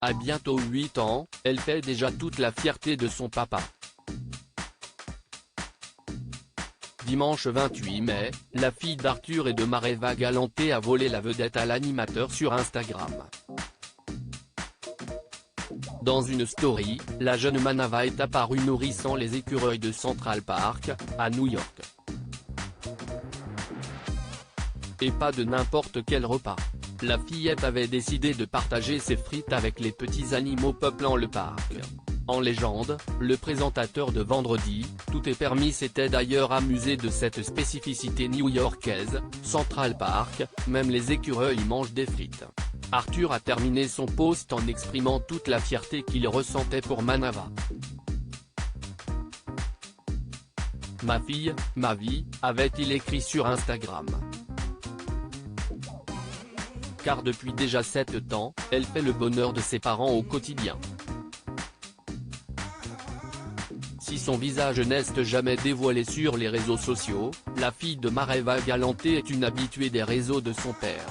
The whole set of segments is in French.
À bientôt 8 ans, elle fait déjà toute la fierté de son papa. Dimanche 28 mai, la fille d'Arthur et de Mareva Galanté a volé la vedette à l'animateur sur Instagram. Dans une story, la jeune Manava est apparue nourrissant les écureuils de Central Park, à New York. Et pas de n'importe quel repas. La fillette avait décidé de partager ses frites avec les petits animaux peuplant le parc. En légende, le présentateur de Vendredi, Tout est permis s'était d'ailleurs amusé de cette spécificité new-yorkaise, Central Park, même les écureuils mangent des frites. Arthur a terminé son post en exprimant toute la fierté qu'il ressentait pour Manava. Ma fille, ma vie, avait-il écrit sur Instagram. Car depuis déjà 7 ans, elle fait le bonheur de ses parents au quotidien. Si son visage n'est jamais dévoilé sur les réseaux sociaux, la fille de Mareva Galanté est une habituée des réseaux de son père.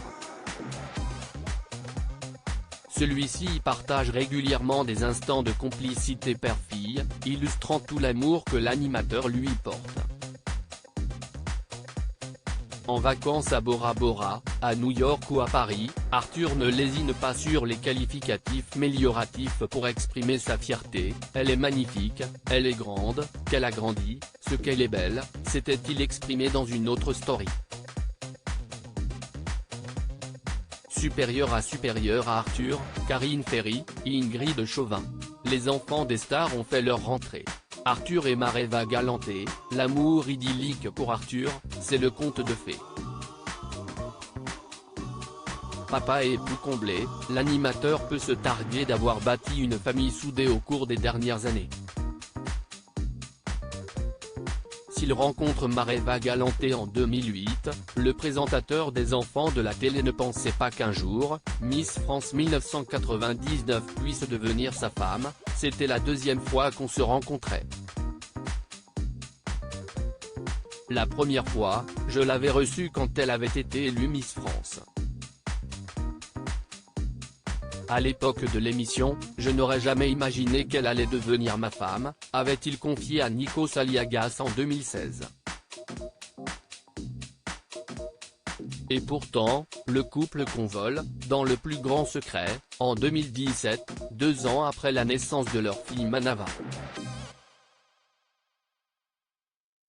Celui-ci y partage régulièrement des instants de complicité père-fille, illustrant tout l'amour que l'animateur lui porte. En vacances à Bora Bora, à New York ou à Paris, Arthur ne lésine pas sur les qualificatifs mélioratifs pour exprimer sa fierté. Elle est magnifique, elle est grande, qu'elle a grandi, ce qu'elle est belle, s'était-il exprimé dans une autre story. Supérieur à Arthur, Karine Ferry, Ingrid Chauvin. Les enfants des stars ont fait leur rentrée. Arthur et Mareva Galanté, l'amour idyllique pour Arthur, c'est le conte de fées. Papa et époux comblés, l'animateur peut se targuer d'avoir bâti une famille soudée au cours des dernières années. S'il rencontre Mareva Galanté en 2008, le présentateur des enfants de la télé ne pensait pas qu'un jour, Miss France 1999 puisse devenir sa femme. C'était la deuxième fois qu'on se rencontrait. La première fois, je l'avais reçue quand elle avait été élue Miss France. À l'époque de l'émission, je n'aurais jamais imaginé qu'elle allait devenir ma femme, avait-il confié à Nikos Aliagas en 2016. Et pourtant, le couple convole, dans le plus grand secret, en 2017, 2 ans après la naissance de leur fille Manava.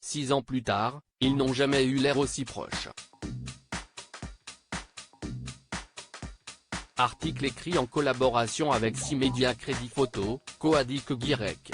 6 ans plus tard, ils n'ont jamais eu l'air aussi proches. Article écrit en collaboration avec 6 médias Crédit Photo, Coadic Guirec.